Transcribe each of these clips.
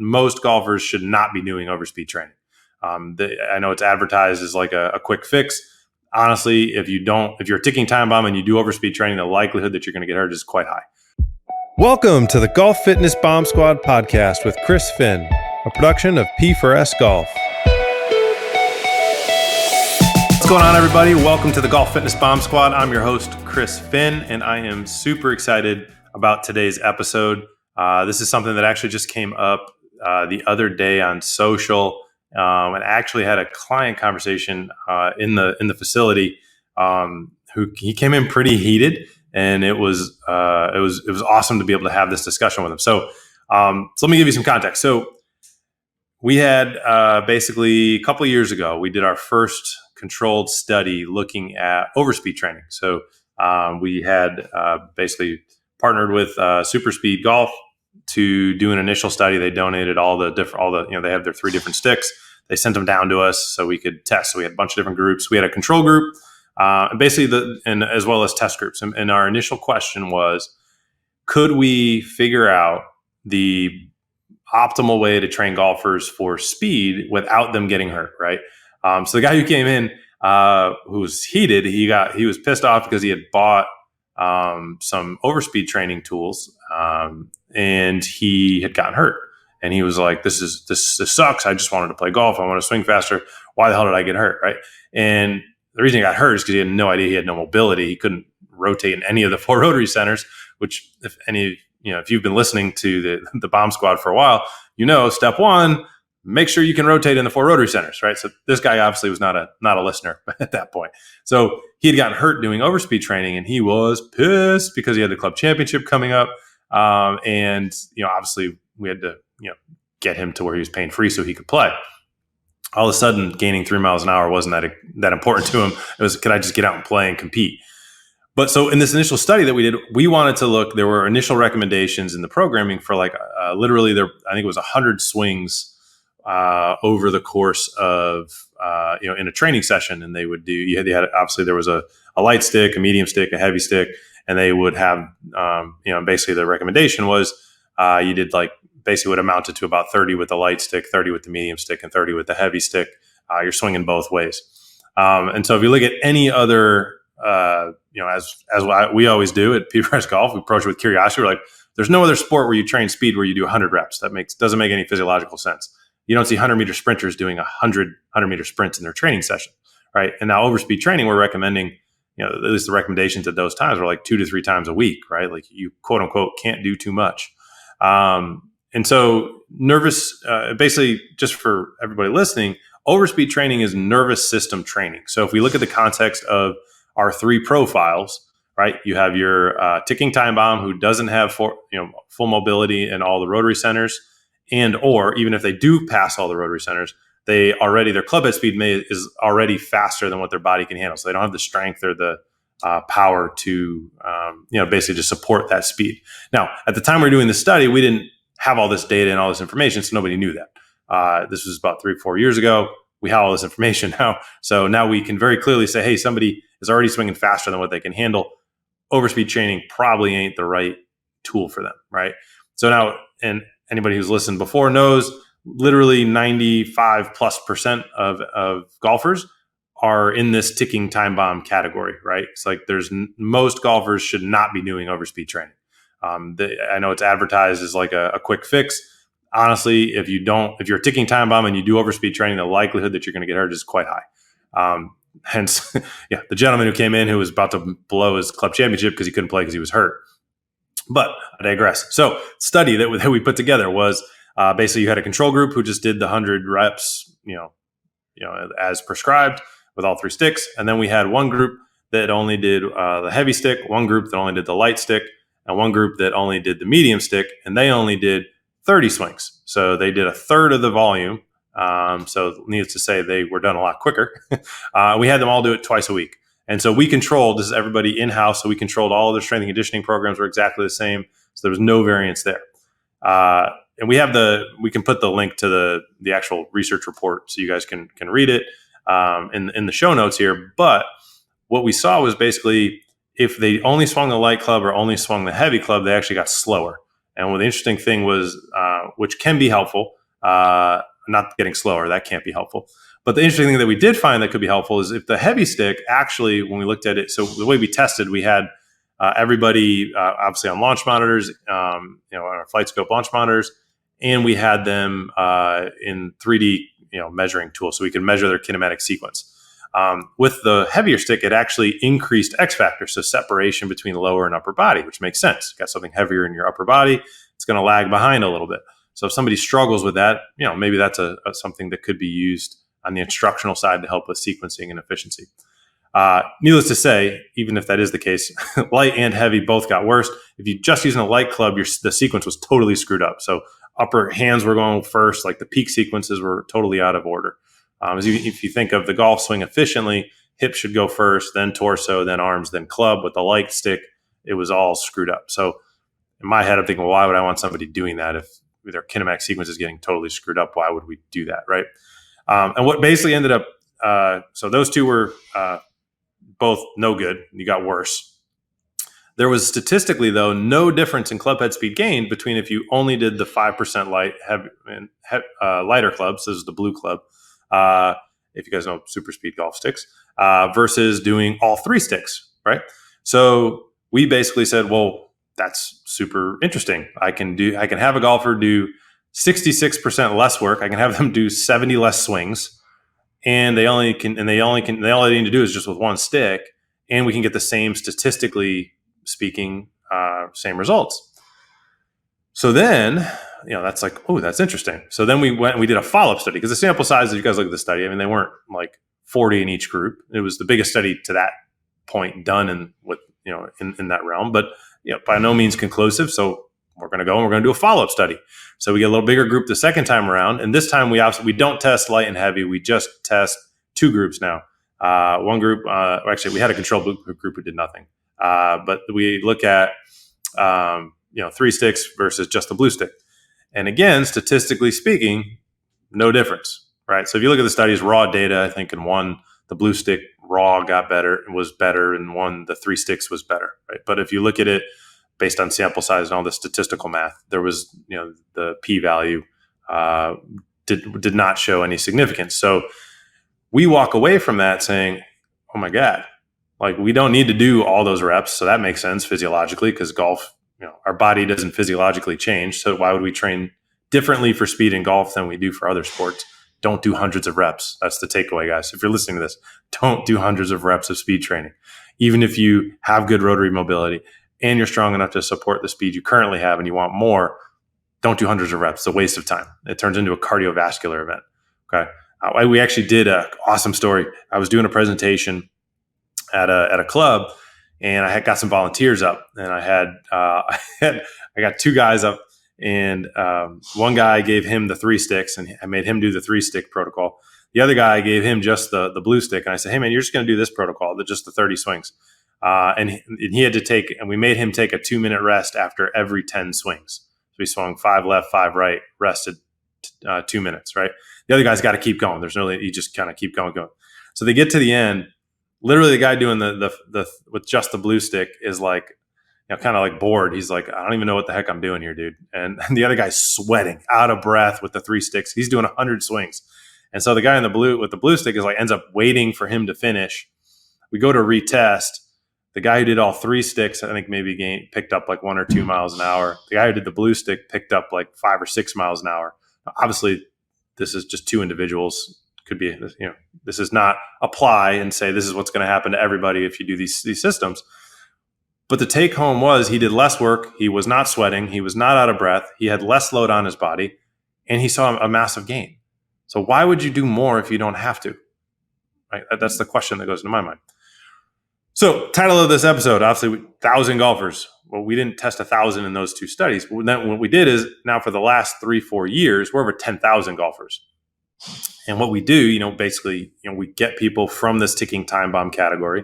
most golfers should not be doing overspeed training. I know it's advertised as like a quick fix. Honestly, if you're a ticking time bomb and you do overspeed training, the likelihood that you're going to get hurt is quite high. Welcome to the Golf Fitness Bomb Squad podcast with Chris Finn, a production of P4S Golf. What's going on, everybody? Welcome to the Golf Fitness Bomb Squad. I'm your host, Chris Finn, and I am super excited about today's episode. This is something that actually just came up the other day on social, and actually had a client conversation in the facility. He came in pretty heated, and it was awesome to be able to have this discussion with him. So let me give you some context. So we had basically a couple of years ago, we did our first controlled study looking at overspeed training. So we had basically partnered with Super Speed Golf to do an initial study. They donated they have their 3 different sticks. They sent them down to us so we could test. So we had a bunch of different groups. We had a control group, and as well as test groups. And our initial question was, could we figure out the optimal way to train golfers for speed without them getting hurt, right? So the guy who came in, who was heated, he was pissed off because he had bought some overspeed training tools, and he had gotten hurt. And he was like, this sucks. I just wanted to play golf. I want to swing faster. Why the hell did I get hurt, right? And the reason he got hurt is because he had no idea. He had no mobility. He couldn't rotate in any of the 4 rotary centers, which if you've been listening to the Bomb Squad for a while, step 1, make sure you can rotate in the 4 rotary centers, right? So this guy obviously was not a listener at that point. So he had gotten hurt doing overspeed training, and he was pissed because he had the club championship coming up. And obviously we had to get him to where he was pain free so he could play. All of a sudden, gaining 3 miles an hour wasn't that important to him. It was, could I just get out and play and compete? But so in this initial study that we did, we wanted to look. There were initial recommendations in the programming for literally I think it was 100 swings over the course of in a training session, and they would do. They had obviously there was a light stick, a medium stick, a heavy stick, and they would have basically the recommendation was you did basically what amounted to about 30 with the light stick, 30 with the medium stick, and 30 with the heavy stick. You're swinging both ways, and so if you look at any other. As we always do at P4S Golf, we approach it with curiosity. We're like, there's no other sport where you train speed where you do 100 reps. Doesn't make any physiological sense. You don't see 100-meter sprinters doing 100-meter sprints in their training session, right? And now overspeed training, we're recommending, at least the recommendations at those times were like 2 to 3 times a week, right? Like you quote unquote can't do too much. And so basically just for everybody listening, overspeed training is nervous system training. So if we look at the context of our 3 profiles, right? You have your ticking time bomb who doesn't have full mobility in all the rotary centers, or even if they do pass all the rotary centers, their club head speed is already faster than what their body can handle. So they don't have the strength or the power to basically just support that speed. Now, at the time we were doing this study, we didn't have all this data and all this information, so nobody knew that. This was about 3 or 4 years ago. We have all this information now. So now we can very clearly say, hey, somebody is already swinging faster than what they can handle. Overspeed training probably ain't the right tool for them, right? So now, and anybody who's listened before knows, literally 95+% of golfers are in this ticking time bomb category, right? It's like most golfers should not be doing overspeed training. I know it's advertised as like a quick fix. Honestly, if you're a ticking time bomb and you do overspeed training, the likelihood that you're going to get hurt is quite high. Hence, the gentleman who came in who was about to blow his club championship because he couldn't play because he was hurt. But I digress. So study that we put together was basically you had a control group who just did the 100 reps, as prescribed with all 3 sticks. And then we had one group that only did the heavy stick, one group that only did the light stick, and one group that only did the medium stick, and they only did 30 swings. So they did a third of the volume. So needless to say, they were done a lot quicker. We had them all do it twice a week. And so we controlled, this is everybody in-house, so we controlled all of their strength and conditioning programs were exactly the same. So there was no variance there. And we can put the link to the actual research report so you guys can read it in the show notes here. But what we saw was basically if they only swung the light club or only swung the heavy club, they actually got slower. And what the interesting thing was, which can be helpful, not getting slower. That can't be helpful. But the interesting thing that we did find that could be helpful is if the heavy stick actually, when we looked at it, so the way we tested, we had everybody obviously on launch monitors, on our flight scope launch monitors, and we had them in 3D measuring tools, so we could measure their kinematic sequence. With the heavier stick, it actually increased X factor, so separation between lower and upper body, which makes sense. Got something heavier in your upper body, it's going to lag behind a little bit. So if somebody struggles with that, maybe that's something that could be used on the instructional side to help with sequencing and efficiency. Needless to say, even if that is the case, light and heavy both got worse. If you just using a light club, the sequence was totally screwed up. So upper hands were going first, like the peak sequences were totally out of order. If you think of the golf swing efficiently, hips should go first, then torso, then arms, then club. With the light stick, it was all screwed up. So in my head, I'm thinking, well, why would I want somebody doing that if their kinematic sequence is getting totally screwed up? Why would we do that, right? And what basically ended up, so those two were both no good. You got worse. There was statistically, though, no difference in club head speed gained between if you only did the 5% lighter clubs, this is the blue club, if you guys know super speed golf sticks, versus doing all three sticks, right? So we basically said, well, that's super interesting. I can have a golfer do 66% less work. I can have them do 70 less swings, and all they need to do is just with one stick, and we can get the same, statistically speaking, same results. So then, that's like, oh, that's interesting. So then we went and we did a follow-up study, because the sample size, if you guys look at the study, I mean, they weren't like 40 in each group. It was the biggest study to that point done in that realm, but by no means conclusive. So we're going to go and we're going to do a follow-up study. So we get a little bigger group the second time around, and this time we don't test light and heavy. We just test two groups now. One group, actually, we had a control group who did nothing, but we look at three sticks versus just the blue stick. And again, statistically speaking, no difference, right? So if you look at the studies, raw data, I think in one, the blue stick raw was better, and one, the three sticks was better, right? But if you look at it based on sample size and all the statistical math, there was, the p-value did not show any significance. So we walk away from that saying, oh my God, like we don't need to do all those reps. So that makes sense physiologically, because golf, our body doesn't physiologically change. So why would we train differently for speed in golf than we do for other sports? Don't do hundreds of reps. That's the takeaway, guys. If you're listening to this, don't do hundreds of reps of speed training. Even if you have good rotary mobility and you're strong enough to support the speed you currently have and you want more, don't do hundreds of reps. It's a waste of time. It turns into a cardiovascular event. Okay. We actually did an awesome story. I was doing a presentation at a club, and I had got some volunteers up, and I got two guys up, and one guy gave him the three sticks, and I made him do the 3-stick protocol. The other guy gave him just the blue stick, and I said, hey man, you're just going to do this protocol, just the 30 swings. And he had to and we made him take a 2-minute rest after every 10 swings. So he swung 5 left, 5 right, rested 2 minutes, right? The other guy's got to keep going. You just kind of keep going. So they get to the end. Literally, the guy doing the with just the blue stick is like, kind of like bored. He's like, I don't even know what the heck I'm doing here, dude. And the other guy's sweating, out of breath with the 3 sticks. He's doing 100 swings. And so the guy with the blue stick is like, ends up waiting for him to finish. We go to retest. The guy who did all 3 sticks, I think maybe picked up like 1 or 2 miles an hour. The guy who did the blue stick picked up like 5 or 6 miles an hour. Obviously, this is just 2 individuals. Could be, this is not apply and say this is what's going to happen to everybody if you do these systems. But the take home was he did less work. He was not sweating. He was not out of breath. He had less load on his body, and he saw a massive gain. So why would you do more if you don't have to? Right? That's the question that goes into my mind. So title of this episode, obviously, 1,000 golfers. Well, we didn't test 1,000 in those 2 studies. But then what we did is now for the last 3-4 years, we're over 10,000 golfers. And what we do, basically, we get people from this ticking time bomb category.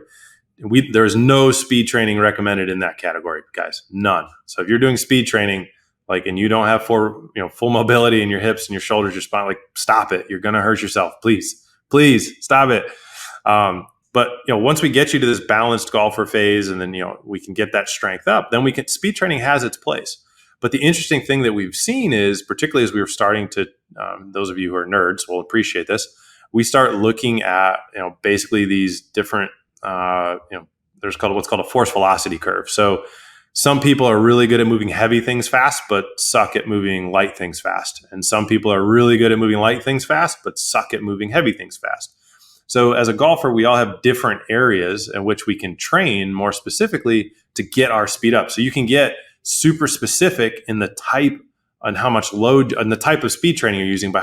There's no speed training recommended in that category, guys. None. So if you're doing speed training, and you don't have full mobility in your hips and your shoulders, your spine, stop it. You're going to hurt yourself. Please stop it. But once we get you to this balanced golfer phase, and then we can get that strength up, then speed training has its place. But the interesting thing that we've seen is, particularly as we were starting to, those of you who are nerds will appreciate this. We start looking at, basically these different, there's what's called a force velocity curve. So some people are really good at moving heavy things fast, but suck at moving light things fast. And some people are really good at moving light things fast, but suck at moving heavy things fast. So as a golfer, we all have different areas in which we can train more specifically to get our speed up. So you can get super specific in the type and how much load and the type of speed training you're using by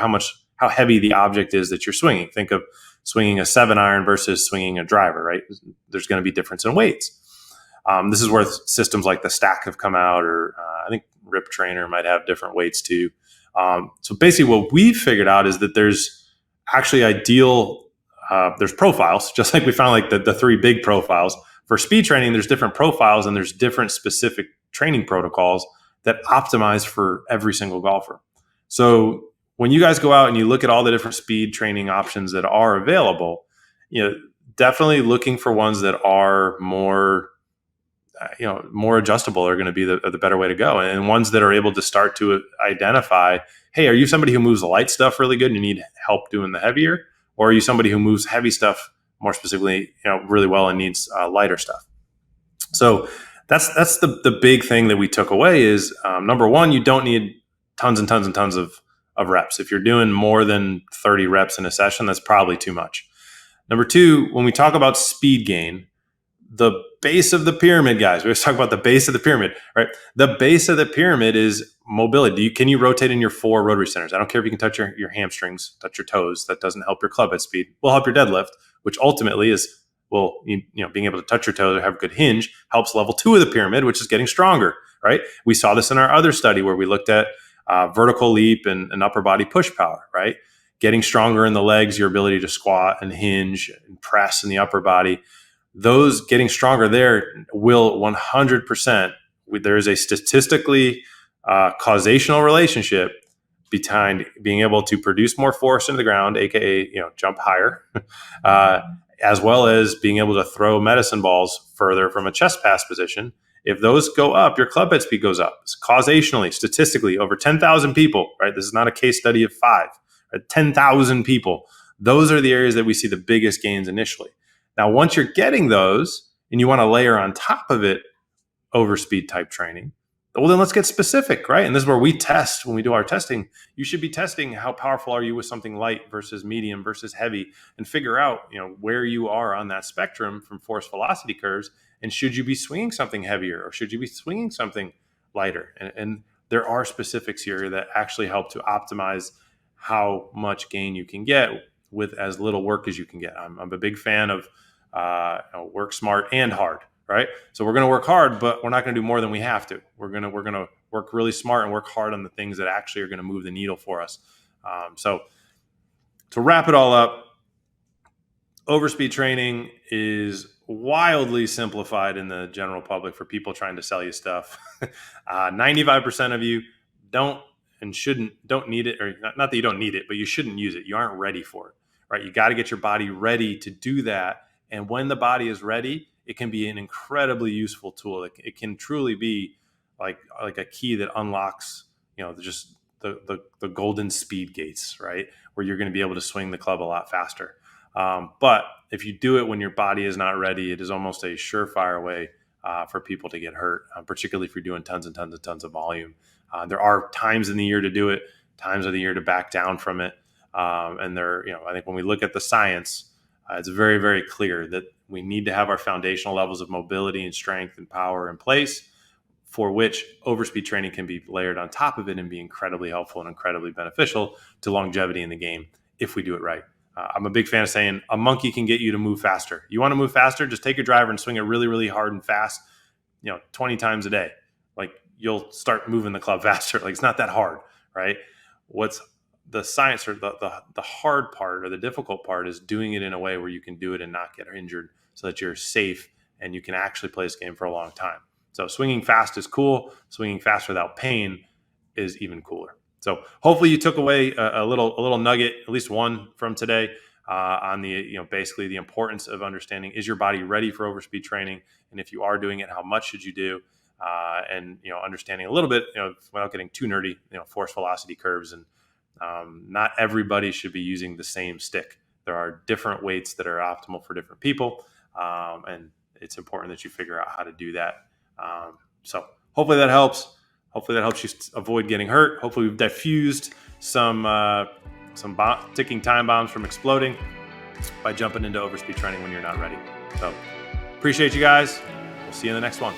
how heavy the object is that you're swinging. Think of swinging a 7-iron versus swinging a driver, right? There's going to be difference in weights. This is where systems like the Stack have come out, or I think Rip Trainer might have different weights too. So basically what we've figured out is that there's actually there's profiles, just like we found like the three big profiles. For speed training, there's different profiles and there's different specific training protocols that optimize for every single golfer. So when you guys go out and you look at all the different speed training options that are available, definitely looking for ones that are more adjustable are going to be the better way to go. And ones that are able to start to identify, hey, are you somebody who moves the light stuff really good and you need help doing the heavier? Or are you somebody who moves heavy stuff more specifically, really well and needs lighter stuff? So that's the big thing that we took away is, number one, you don't need tons and tons and tons of reps. If you're doing more than 30 reps in a session, that's probably too much. Number two, when we talk about speed gain, the base of the pyramid, guys, we always talk about the base of the pyramid, right? The base of the pyramid is mobility. Can you rotate in your 4 rotary centers? I don't care if you can touch your hamstrings, touch your toes. That doesn't help your club head speed. Will help your deadlift, which ultimately is, being able to touch your toes or have a good hinge helps level 2 of the pyramid, which is getting stronger, right? We saw this in our other study where we looked at vertical leap and upper body push power, right? Getting stronger in the legs, your ability to squat and hinge and press in the upper body. Those getting stronger there will 100%. There is a statistically causational relationship behind being able to produce more force into the ground, aka jump higher, as well as being able to throw medicine balls further from a chest pass position. If those go up, your club head speed goes up. It's causationally, statistically, over 10,000 people. Right, this is not a case study of 5. Right? 10,000 people. Those are the areas that we see the biggest gains initially. Now, once you're getting those and you want to layer on top of it overspeed type training, well, then let's get specific, right? And this is where we test. When we do our testing, you should be testing how powerful are you with something light versus medium versus heavy, and figure out, where you are on that spectrum from force velocity curves. And should you be swinging something heavier or should you be swinging something lighter? And there are specifics here that actually help to optimize how much gain you can get with as little work as you can get. I'm a big fan of work smart and hard, right? So we're going to work hard, but we're not going to do more than we have to. We're going to work really smart and work hard on the things that actually are going to move the needle for us. So to wrap it all up, overspeed training is wildly simplified in the general public for people trying to sell you stuff. 95% of you don't need it, or not that you don't need it, but you shouldn't use it. You aren't ready for it, right? You got to get your body ready to do that. And when the body is ready, it can be an incredibly useful tool. It can truly be like a key that unlocks, just the golden speed gates, right? Where you're going to be able to swing the club a lot faster. But if you do it when your body is not ready, it is almost a surefire way for people to get hurt, particularly if you're doing tons and tons and tons of volume. There are times in the year to do it, times of the year to back down from it. And I think when we look at the science, it's very, very clear that we need to have our foundational levels of mobility and strength and power in place, for which overspeed training can be layered on top of it and be incredibly helpful and incredibly beneficial to longevity in the game if we do it right. I'm a big fan of saying a monkey can get you to move faster. You want to move faster? Just take your driver and swing it really, really hard and fast, 20 times a day. Like, you'll start moving the club faster. Like, it's not that hard, right? What's the science, or the hard part or the difficult part, is doing it in a way where you can do it and not get injured, so that you're safe and you can actually play this game for a long time. So swinging fast is cool. Swinging fast without pain is even cooler. So hopefully you took away a little nugget, at least one from today, on the basically the importance of understanding, is your body ready for overspeed training, and if you are doing it, how much should you do? and understanding a little bit, without getting too nerdy, force velocity curves, and not everybody should be using the same stick. There are different weights that are optimal for different people, and it's important that you figure out how to do that. So hopefully that helps. Hopefully that helps you avoid getting hurt. Hopefully we've diffused some ticking time bombs from exploding by jumping into overspeed training when you're not ready. So appreciate you guys. We'll see you in the next one.